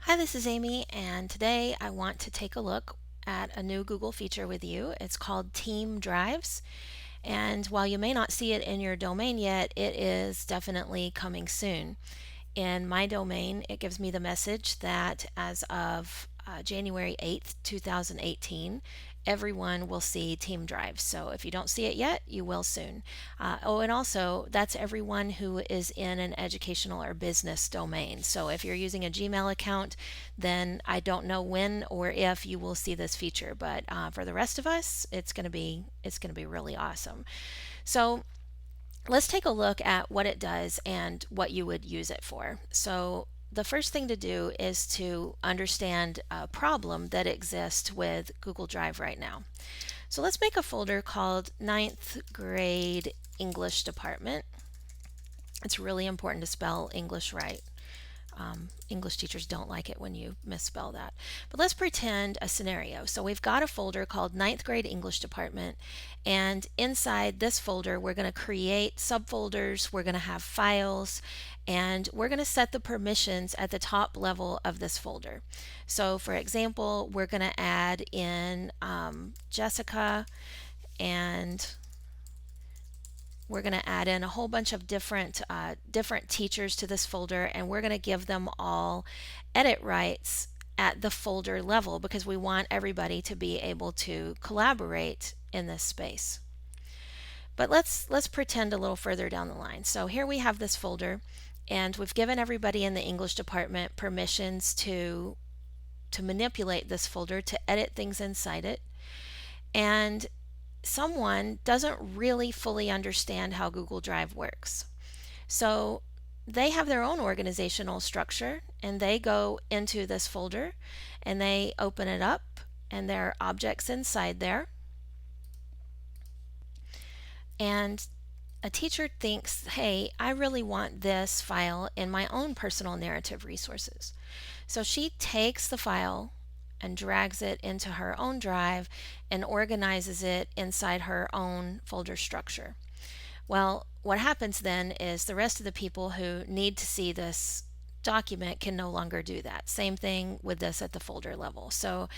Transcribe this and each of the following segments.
Hi, this is Amy, and today I want to take a look at a new Google feature with you. It's called Team Drives, and while you may not see it in your domain yet, it is definitely coming soon. In my domain, it gives me the message that as of January 8th, 2018, everyone will see Team Drive. So if you don't see it yet, you will soon. And also, that's everyone who is in an educational or business domain. So if you're using a Gmail account, then I don't know when or if you will see this feature. But for the rest of us, it's going to be really awesome. So let's take a look at what it does and what you would use it for. So the first thing to do is to understand a problem that exists with Google Drive right now. So let's make a folder called Ninth Grade English Department. It's really important to spell English right. English teachers don't like it when you misspell that. But let's pretend a scenario. So we've got a folder called Ninth Grade English Department, and inside this folder we're going to create subfolders, we're going to have files, and we're going to set the permissions at the top level of this folder. So for example, we're going to add in Jessica, and we're going to add in a whole bunch of different teachers to this folder, and we're going to give them all edit rights at the folder level because we want everybody to be able to collaborate in this space. But let's pretend a little further down the line. So here we have this folder, and we've given everybody in the English department permissions to manipulate this folder, to edit things inside it. And someone doesn't really fully understand how Google Drive works. So they have their own organizational structure, and they go into this folder and they open it up, and there are objects inside there. And a teacher thinks, hey, I really want this file in my own personal narrative resources. So she takes the file and drags it into her own drive and organizes it inside her own folder structure. Well, what happens then is the rest of the people who need to see this document can no longer do that. Same thing with this at the folder level. So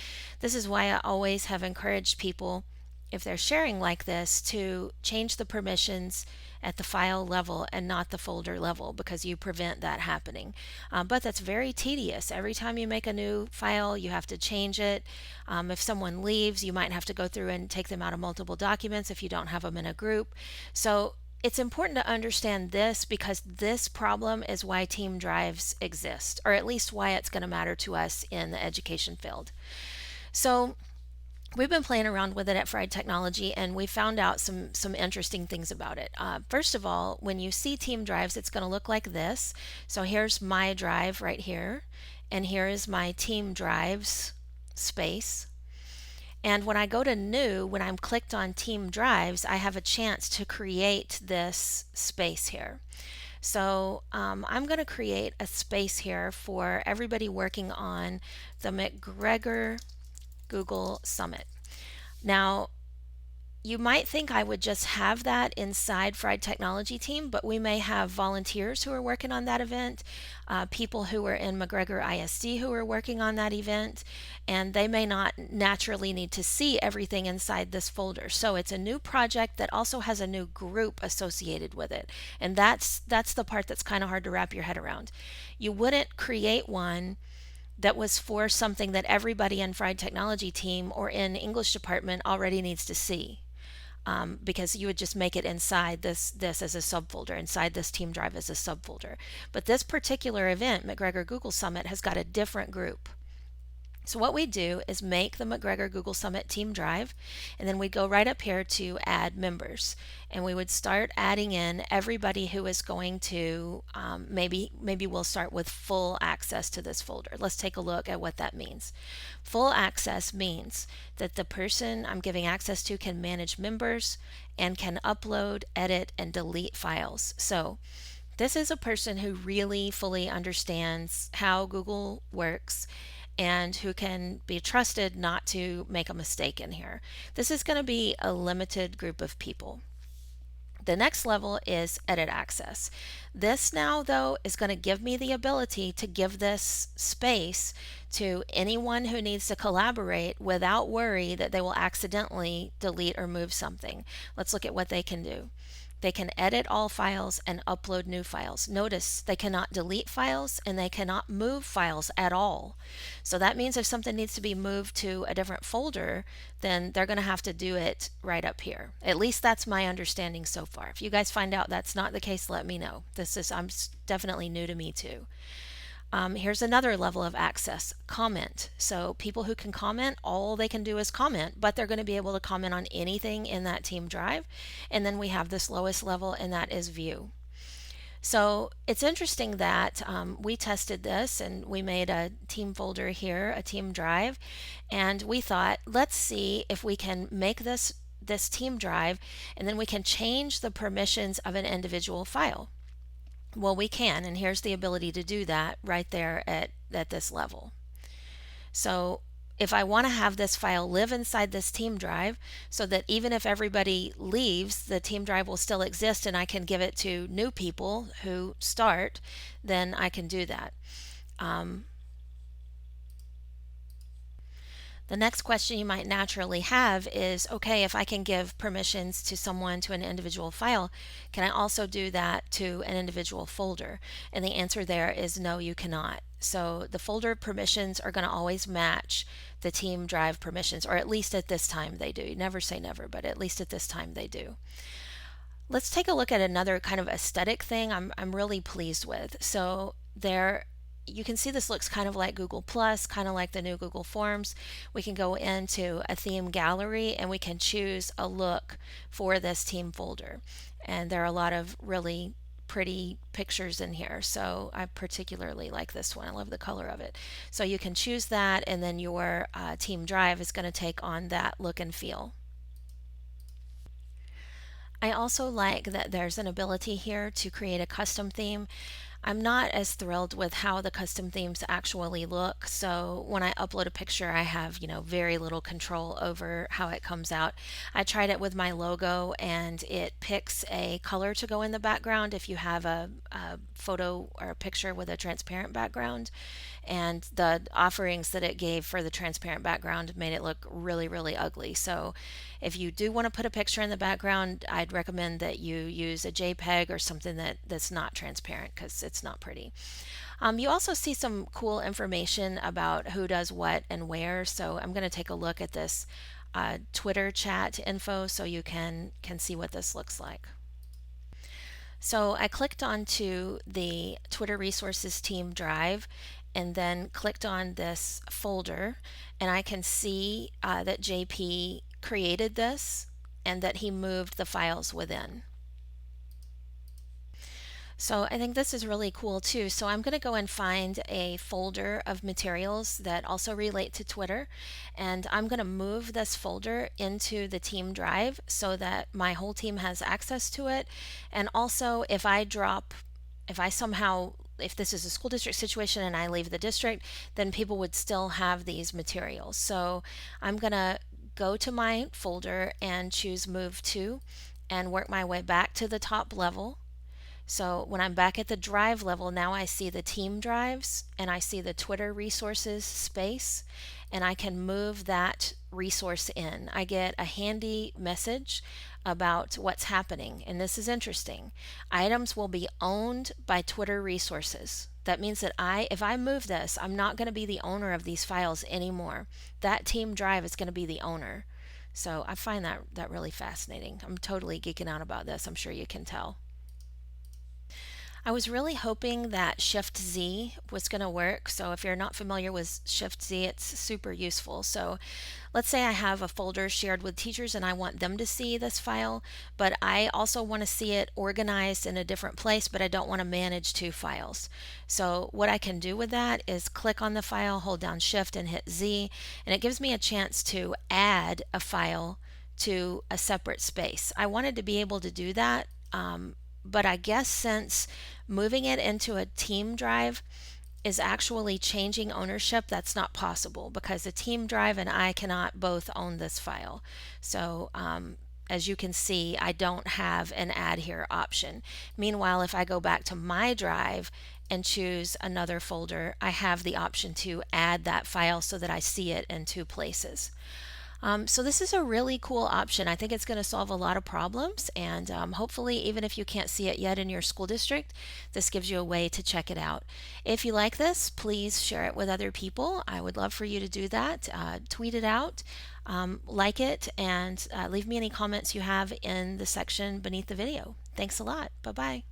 this is why I always have encouraged people, if they're sharing like this, to change the permissions at the file level and not the folder level, because you prevent that happening. But that's very tedious. Every time you make a new file, you have to change it. If someone leaves, you might have to go through and take them out of multiple documents if you don't have them in a group. So it's important to understand this, because this problem is why team drives exist, or at least why it's going to matter to us in the education field. So we've been playing around with it at Fried Technology, and we found out some interesting things about it. First of all, when you see team drives, it's going to look like this. So here's my drive right here, and here is my team drives space. And when I go to new, when I'm clicked on team drives, I have a chance to create this space here. So I'm going to create a space here for everybody working on the McGregor Google Summit. Now, you might think I would just have that inside Fried Technology team, but we may have volunteers who are working on that event, people who are in McGregor ISD who are working on that event, and they may not naturally need to see everything inside this folder. So it's a new project that also has a new group associated with it, and that's the part that's kind of hard to wrap your head around. You wouldn't create one that was for something that everybody in Fried Technology team or in English department already needs to see. Because you would just make it inside this as a subfolder, inside this team drive as a subfolder. But this particular event, McGregor Google Summit, has got a different group. So what we do is make the McGregor Google Summit team drive, and then we go right up here to add members, and we would start adding in everybody who is going to maybe we'll start with full access to this folder. Let's take a look at what that means. Full access means that the person I'm giving access to can manage members and can upload, edit, and delete files. So this is a person who really fully understands how Google works and who can be trusted not to make a mistake in here. This is going to be a limited group of people. The next level is edit access. This now, though, is going to give me the ability to give this space to anyone who needs to collaborate without worry that they will accidentally delete or move something. Let's look at what they can do. They can edit all files and upload new files. Notice they cannot delete files and they cannot move files at all. So that means if something needs to be moved to a different folder, then they're going to have to do it right up here. At least that's my understanding so far. If you guys find out that's not the case, let me know. I'm definitely new to me too. Here's another level of access, comment. So people who can comment, all they can do is comment, but they're going to be able to comment on anything in that team drive. And then we have this lowest level, and that is view. So it's interesting that we tested this and we made a team folder here, a team drive, and we thought, let's see if we can make this team drive, and then we can change the permissions of an individual file. Well, we can, and here's the ability to do that right there at this level. So if I want to have this file live inside this team drive so that even if everybody leaves, the team drive will still exist and I can give it to new people who start, then I can do that. The next question you might naturally have is, okay, if I can give permissions to someone to an individual file, can I also do that to an individual folder? And the answer there is no, you cannot. So the folder permissions are going to always match the team drive permissions, or at least at this time they do. You never say never, but at least at this time they do. Let's take a look at another kind of aesthetic thing I'm really pleased with. So there, you can see this looks kind of like Google Plus, kind of like the new Google Forms. We can go into a theme gallery and we can choose a look for this team folder. And there are a lot of really pretty pictures in here. So I particularly like this one. I love the color of it. So you can choose that, and then your team drive is going to take on that look and feel. I also like that there's an ability here to create a custom theme. I'm not as thrilled with how the custom themes actually look. So when I upload a picture, I have, very little control over how it comes out. I tried it with my logo and it picks a color to go in the background if you have a photo or a picture with a transparent background. And the offerings that it gave for the transparent background made it look really, really ugly. So if you do want to put a picture in the background, I'd recommend that you use a JPEG or something that's not transparent, because it's not pretty. You also see some cool information about who does what and where. So I'm going to take a look at this Twitter chat info so you can see what this looks like. So I clicked onto the Twitter Resources Team Drive and then clicked on this folder, and I can see that JP created this and that he moved the files within. So I think this is really cool too. So I'm going to go and find a folder of materials that also relate to Twitter, and I'm going to move this folder into the team drive so that my whole team has access to it. And also if this is a school district situation and I leave the district, then people would still have these materials. So I'm going to go to my folder and choose Move To and work my way back to the top level. So when I'm back at the drive level, now I see the team drives and I see the Twitter resources space, and I can move that resource in. I get a handy message about what's happening, and this is interesting. Items will be owned by Twitter resources. That means that if I move this, I'm not going to be the owner of these files anymore. That team drive is going to be the owner. So I find that really fascinating. I'm totally geeking out about this. I'm sure you can tell. I was really hoping that Shift Z was going to work. So if you're not familiar with Shift Z, it's super useful. So let's say I have a folder shared with teachers and I want them to see this file, but I also want to see it organized in a different place, but I don't want to manage two files. So what I can do with that is click on the file, hold down Shift and hit Z, and it gives me a chance to add a file to a separate space. I wanted to be able to do that, but I guess since moving it into a team drive is actually changing ownership, that's not possible because the team drive and I cannot both own this file. So as you can see, I don't have an add here option. Meanwhile, if I go back to my drive and choose another folder, I have the option to add that file so that I see it in two places. So this is a really cool option. I think it's going to solve a lot of problems, and hopefully, even if you can't see it yet in your school district, this gives you a way to check it out. If you like this, please share it with other people. I would love for you to do that. Tweet it out, like it, and leave me any comments you have in the section beneath the video. Thanks a lot. Bye-bye.